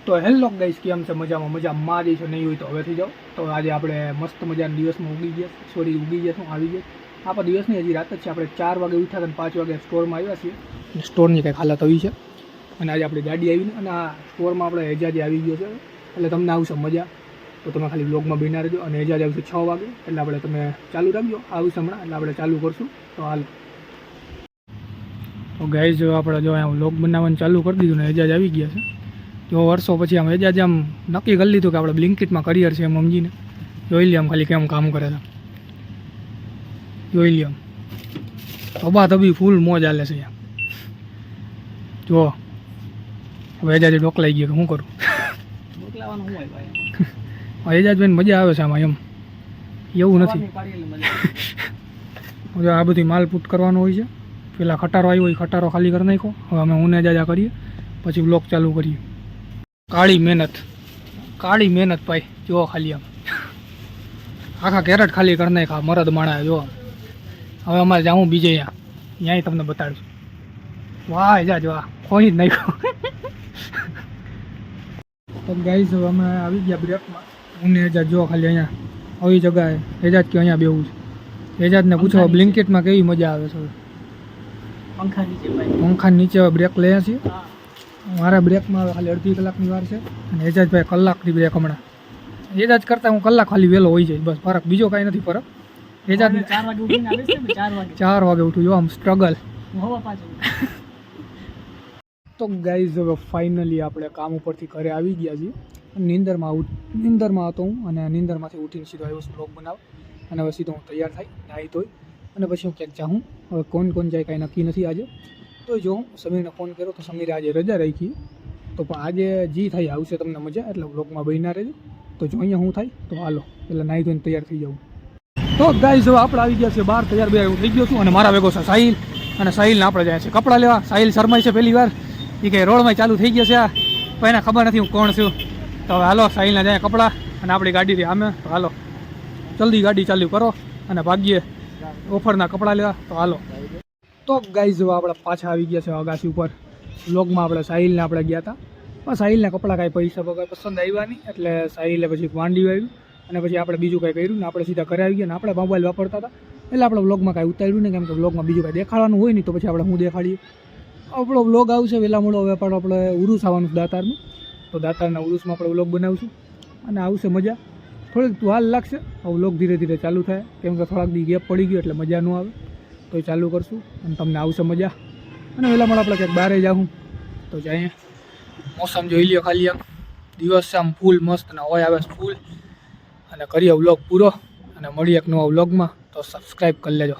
તો hello guys, કેમ છે? મજા મારી છે? નહીં હોય તો હવે થઈ જાઓ. તો આજે આપણે મસ્ત મજાના દિવસમાં ઉગી ગયા છું, આવી ગયા. આપણા દિવસની હજી રાત જ છે. આપણે 4 વાગે ઉઠ્યા અને 5 વાગે સ્ટોરમાં આવ્યા છીએ. સ્ટોરની કંઈક હાલત આવી છે અને આજે આપણી ગાડી આવીને અને આ સ્ટોરમાં આપણે એજાજ આવી ગયો છે. એટલે તમને આવશે મજા. તો તમે ખાલી વ્લોગમાં બિના રહેજો. અને એજાજ આવશે 6 વાગે, એટલે આપણે તમે ચાલુ રાખજો. આવશે હમણાં, એટલે આપણે ચાલુ કરશું. તો હાલ તો ગાઈસ, આપણે જો અહીંયા વ્લોગ બનાવવાનું ચાલુ કરી દીધું ને એજાજ આવી ગયા છે. જો વર્ષો પછી આમ એજાજ આમ નક્કી કરી લીધું કે આપણે બ્લિંકિટમાં કરિયર છે એમ સમજીને. જોઈ લઈએ આમ ખાલી કેમ કામ કરે છે, જોઈ લઈએ આમ. તબી ફૂલ મોજ હાલે છે અહીંયા. જો હવે એજાજ ડોકલાઈ ગયો કે શું કરું? ડોકલાવાનું શું હોય ભાઈ? એજાજ બેન મજા આવે છે આમાં એમ, એવું નથી. જો આ બધી માલ પુટ કરવાનો હોય છે. પેલા ખટારો આવ્યો હોય, ખટારો ખાલી કરી નાખો. હવે અમે હું એજાજ કરીએ, પછી બ્લોગ ચાલુ કરીએ. કાળી મહેનત ભાઈ. જો ખાલી આમ આખા કેરેટ ખાલી કરી નાખા મરદ માણા. જો હવે અમારે જાઉં બીજે અહીંયા તમને બતાડશું. વાહ એજાજ વાહ, ખોઈ જ નાખ્યો. તો ગાઈસ, હવે અમે આવી ગયા બ્રેકમાં. હું ને એજાજ જો ખાલી અહીંયા આવી જગાએ એજાજ કે અહીંયા બેવું છે. એજાજને પૂછો બ્લિંકિટમાં કેવી મજા આવે છે. પંખા નીચે હવે બ્રેક લઈએ છીએ. મારા બ્રેકમાં ખાલી અડધી કલાકની વાર છે અને એજાજભાઈ કલાકની બ્રેક હમણાં. એજાજ કરતાં હું કલાક ખાલી વહેલો હોઈ જાય, બસ ફરક બીજો કાંઈ નથી ફરક. એજાજ 4 વાગે ઉઠું. જો આમ સ્ટ્રગલ. તો ગાઈઝ, હવે ફાઇનલી આપણે કામ ઉપરથી ઘરે આવી ગયા છીએ. નીંદરમાં હતો હું અને નીંદરમાંથી ઉઠીને સીધો આવ્યો છું બ્લોગ બનાવવા. અને હવે સીધો હું તૈયાર થાય, નાહી ધોઈ અને પછી હું ક્યાંક જાઉં. હવે કોણ જાય કાંઈ નક્કી નથી આજે. તો જો સમીરને ફોન કર્યો તો સમીરે આજે રજા રાખી. તો પણ આજે જે થાય આવશે તમને મજા, એટલે બ્લોગમાં બન્યા રહેજો. તો જો અહીંયા શું થાય તો હાલો એટલે નાહી ધોઈને તૈયાર થઈ જાઉં. તો ગાઈઝ, હવે આપણે આવી ગયા છે બહાર, તૈયાર બે થઈ ગયો છું. અને મારા ભેગો છે સાહિલ, અને સાહિલને આપણે જાય છે કપડાં લેવા. સાહિલ શરમાય છે પહેલી વાર, એ કંઈ રોડમાં ચાલુ થઈ ગયા છે આ, પણ એને ખબર નથી હું કોણ છું. તો હવે હાલો સાહિલને જાય કપડાં, અને આપણી ગાડીથી આમે. તો હાલો જલ્દી ગાડી ચાલુ કરો અને ભાગીએ ઓફરના કપડાં લેવા. તો હાલો. તો ગાઈઝ, હવે આપણે પાછા આવી ગયા છે અગાસી ઉપર. વ્લોગમાં આપણે સાહિલને આપણે ગયા હતા, પણ સાહિલને કપડાં કાંઈ પૈસા વગર પસંદ આવ્યા નહીં, એટલે સાહિલે પછી માંડી આવ્યું. અને પછી આપણે બીજું કંઈ કર્યું ને આપણે સીધા ઘરે આવી ગયા. ને આપણે મોબાઈલ વાપરતા હતા, એટલે આપણે વ્લોગમાં કાંઈ ઉતાર્યું નહીં, કેમ કે વ્લોગમાં બીજું કાંઈ દેખાડવાનું હોય નહીં. તો પછી આપણે હું દેખાડીએ? આપણો વ્લોગ આવશે વહેલા મોડો. હવે પણ આપણે ઉરુસ આવવાનું દાતારનું, તો દાતારના ઉરુસમાં આપણે વ્લોગ બનાવીશું અને આવશે મજા. થોડીક વાર લાગશે, વ્લોગ ધીરે ધીરે ચાલુ થાય, કેમ કે થોડાક દી ગેપ પડી ગયો એટલે મજા ન આવે. તો એ ચાલુ કરશું અને તમને આવશે મજા. અને વહેલા મોડા આપણે ક્યાંક બહાર જાઉં તો જઈએ. મોસમ જોઈ લ્યો ખાલી, આમ દિવસ આમ ફૂલ મસ્ત ને હોય આવે ફૂલ. અને કરીએ વ્લોગ પૂરો અને મળીએ એક નવા વ્લોગમાં. તો સબસ્ક્રાઈબ કરી લેજો.